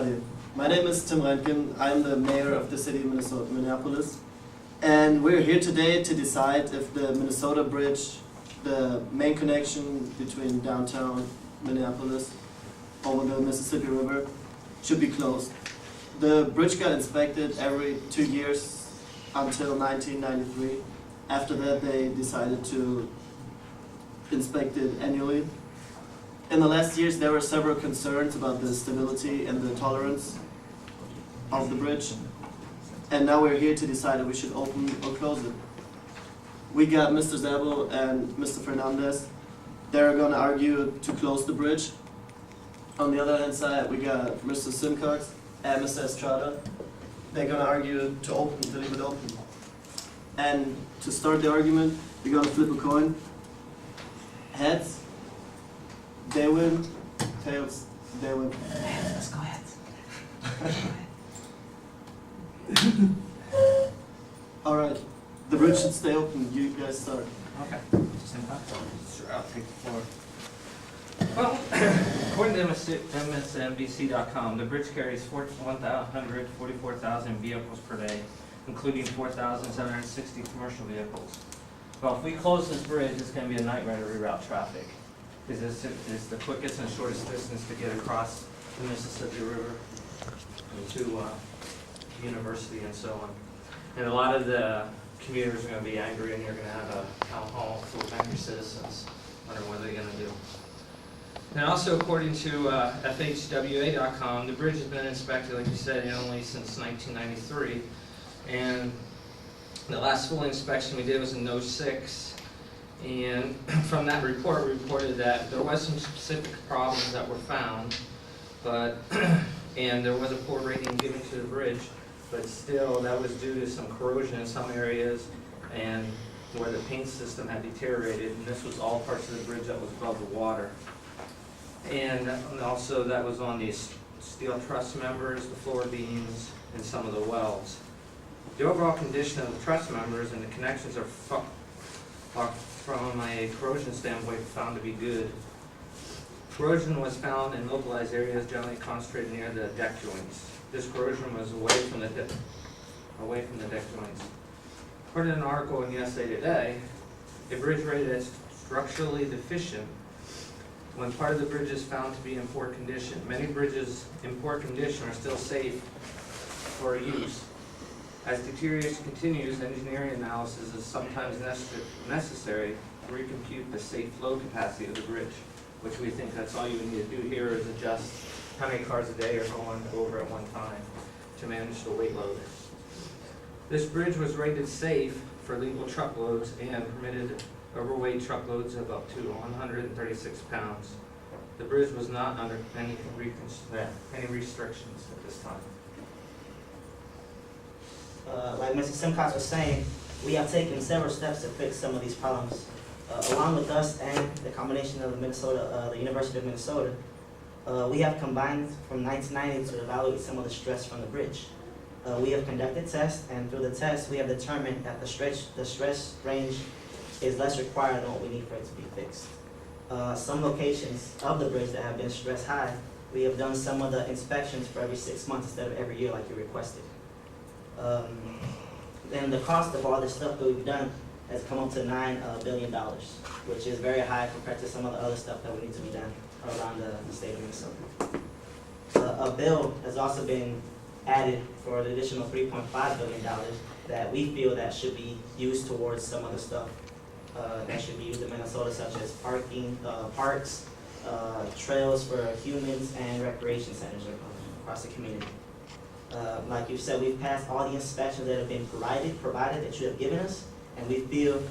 everybody. My name is Tim Rentgen. I'm the mayor of the city of Minneapolis. And we're here today to decide if the Minnesota Bridge, the main connection between downtown Minneapolis over the Mississippi River, should be closed. The bridge got inspected every 2 years until 1993. After that, they decided to inspect it annually. In the last years, there were several concerns about the stability and the tolerance of the bridge. And now we're here to decide if we should open or close it. We got Mr. Zabel and Mr. Fernandez. They're going to argue to close the bridge. On the other hand side, we got Mr. Simcox and Mr. Estrada. They're going to argue to leave it open. And to start the argument, we're going to flip a coin. Heads, they win. Tails, they win. Let's go ahead. All right, the bridge should stay open. You guys start. Okay. Sure, I'll take the floor. Well, according to MSNBC.com, the bridge carries 144,000 vehicles per day, including 4,760 commercial vehicles. Well, if we close this bridge, it's going to be a nightmare to reroute traffic, because it's the quickest and shortest distance to get across the Mississippi River to university and so on. And a lot of the commuters are going to be angry, and you're going to have a town hall full of angry citizens wondering what they're going to do. And also, according to FHWA.com, the bridge has been inspected, like you said, annually since 1993. And the last full inspection we did was in '06. And from that report, we reported that there was some specific problems that were found, but and there was a poor rating given to the bridge, but still that was due to some corrosion in some areas and where the paint system had deteriorated, and this was all parts of the bridge that was above the water. And also that was on the steel truss members, the floor beams, and some of the welds. The overall condition of the truss members and the connections are from a corrosion standpoint found to be good. Corrosion was found in localized areas generally concentrated near the deck joints. This corrosion was away from the deck joints. According to an article in USA Today, a bridge rated as structurally deficient when part of the bridge is found to be in poor condition. Many bridges in poor condition are still safe for use. As deterioration continues, engineering analysis is sometimes necessary to recompute the safe flow capacity of the bridge, which we think that's all you would need to do here is adjust how many cars a day are going over at one time to manage the weight load. This bridge was rated safe for legal truckloads and permitted overweight truckloads of up to 136 pounds. The bridge was not under any restrictions at this time. Like Mr. Simcox was saying, we have taken several steps to fix some of these problems. Along with us and the combination of the University of Minnesota, we have combined from 1990 to evaluate some of the stress from the bridge. We have conducted tests, and through the tests, we have determined that the stress range is less required than what we need for it to be fixed. Some locations of the bridge that have been stress high, we have done some of the inspections for every 6 months instead of every year like you requested. Then the cost of all this stuff that we've done has come up to $9 billion, which is very high compared to some of the other stuff that we need to be done around the state of Minnesota. A bill has also been added for an additional $3.5 billion that we feel that should be used towards some of the stuff that should be used in Minnesota, such as parks, trails for humans, and recreation centers across the community. Like you said, we've passed all the inspections that have been provided that you have given us, and we feel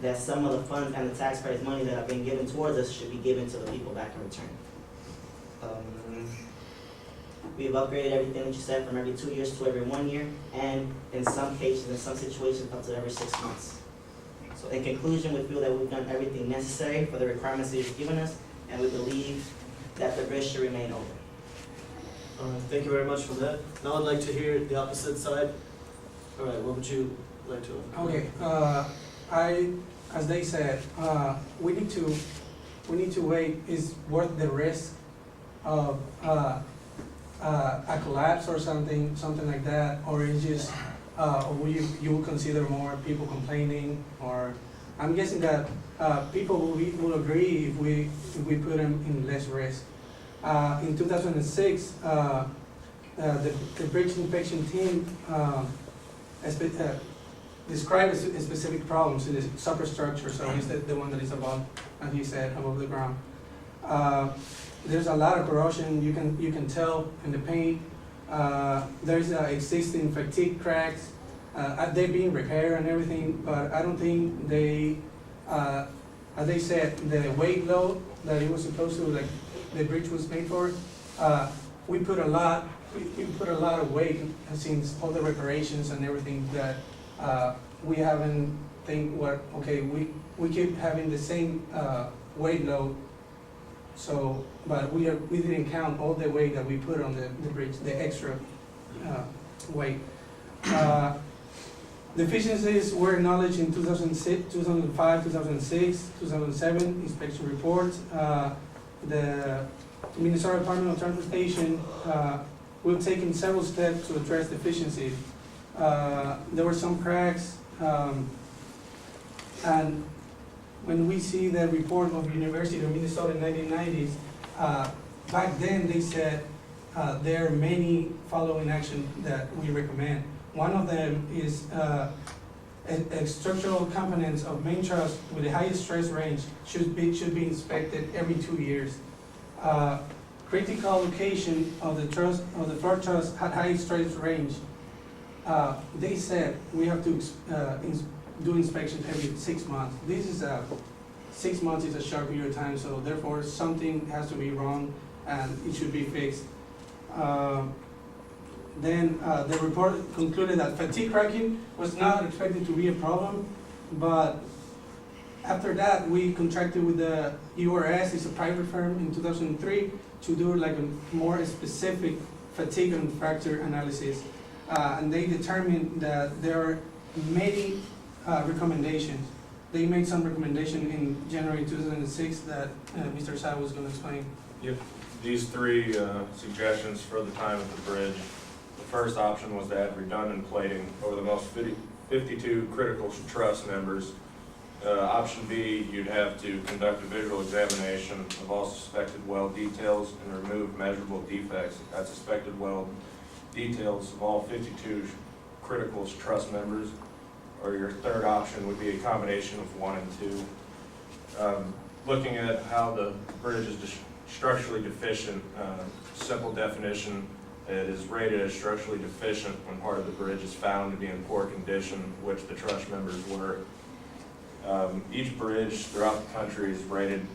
that some of the funds and the taxpayers' money that have been given towards us should be given to the people back in return. We've upgraded everything that you said from every 2 years to every 1 year, and in some cases, in some situations, up to every 6 months. So in conclusion, we feel that we've done everything necessary for the requirements that you've given us, and we believe that the bridge should remain open. Thank you very much for that. Now I'd like to hear the opposite side. All right, what would you like to? Okay, as they said, we need to wait. Is worth the risk of a collapse or something like that, or it's just, you will consider more people complaining, or, I'm guessing that, people will agree if we put them in less risk. In 2006, the bridge inspection team, described specific problems in the superstructure, so it's the one that is above, as he said, above the ground. There's a lot of corrosion, you can tell in the paint. There's existing fatigue cracks. They're being repaired and everything, but I don't think they, as they said, the weight load that it was supposed to, like, the bridge was made for, we put a lot of weight since all the reparations and everything that, we haven't think we keep having the same, weight load. So, but we didn't count all the weight that we put on the bridge, the extra, weight. Deficiencies were acknowledged in 2006, 2005, 2006, 2007 inspection reports. The Minnesota Department of Transportation, we've taken several steps to address deficiencies. There were some cracks, and when we see the report of University of Minnesota in 1990s, back then they said there are many following action that we recommend. One of them is structural components of main truss with the highest stress range should be inspected every 2 years. Critical location of the floor truss at high stress range. They said we have to do inspections every 6 months. 6 months is a short period of time, so therefore something has to be wrong and it should be fixed. Then the report concluded that fatigue cracking was not expected to be a problem, but after that we contracted with the URS, it's a private firm, in 2003 to do like a more specific fatigue and fracture analysis. And they determined that there are many recommendations. They made some recommendation in January 2006 that Mr. Sai was going to explain. Yep. These three suggestions for the time of the bridge. The first option was to add redundant plating over the most 52 critical truss members. Option B, you'd have to conduct a visual examination of all suspected weld details and remove measurable defects at suspected weld details of all 52 critical truss members. Or your third option would be a combination of 1 and 2. Looking at how the bridge is structurally deficient, simple definition, it is rated as structurally deficient when part of the bridge is found to be in poor condition, which the truss members were. Each bridge throughout the country is rated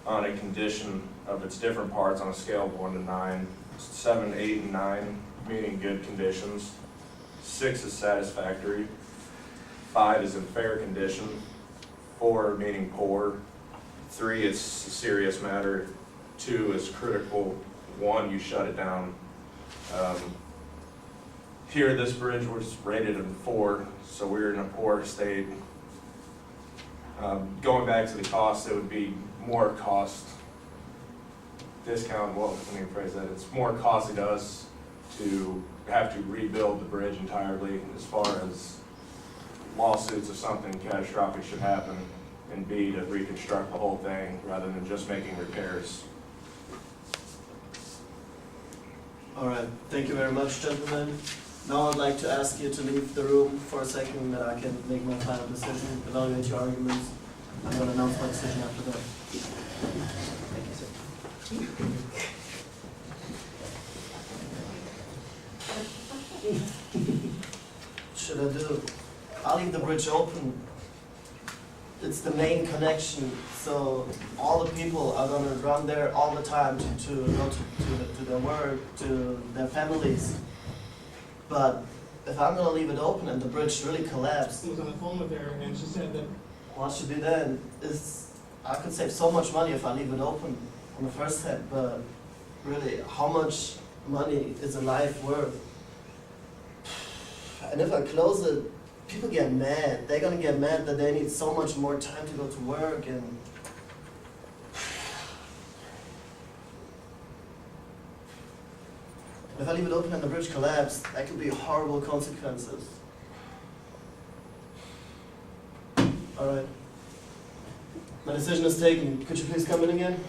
on a condition of its different parts on a scale of 1 to 9. 7, 8, and 9 meaning good conditions. 6 is satisfactory. 5 is in fair condition. 4 meaning poor. 3 is a serious matter. 2 is critical. 1 you shut it down. Here this bridge was rated in 4, so we're in a poor state. Going back to the cost, it would be more cost discount, well, let me phrase that, it's more costly to us to have to rebuild the bridge entirely as far as lawsuits if something catastrophic should happen, and B, to reconstruct the whole thing rather than just making repairs. All right, thank you very much, gentlemen. Now I'd like to ask you to leave the room for a second that I can make my final decision, evaluate your arguments. I'm going to announce my decision after that. Thank you, sir. Should I do? I'll leave the bridge open. It's the main connection, so all the people are going to run there all the time to go to their work, to their families. But if I'm going to leave it open and the bridge really collapsed, I was on the phone with her and she said that what should be then is I could save so much money if I leave it open on the first step, but really, how much money is a life worth? And if I close it, people get mad. They're gonna get mad that they need so much more time to go to work, and If I leave it open and the bridge collapses, that could be horrible consequences. Alright. My decision is taken. Could you please come in again?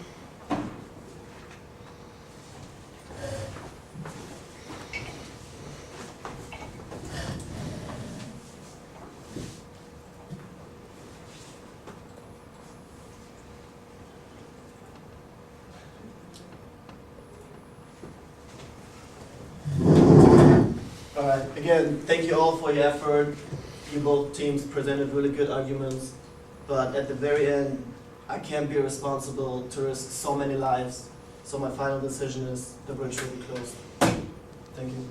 Alright, again, thank you all for your effort. You both teams presented really good arguments, but at the very end, I can't be responsible to risk so many lives, so my final decision is the bridge will be closed. Thank you.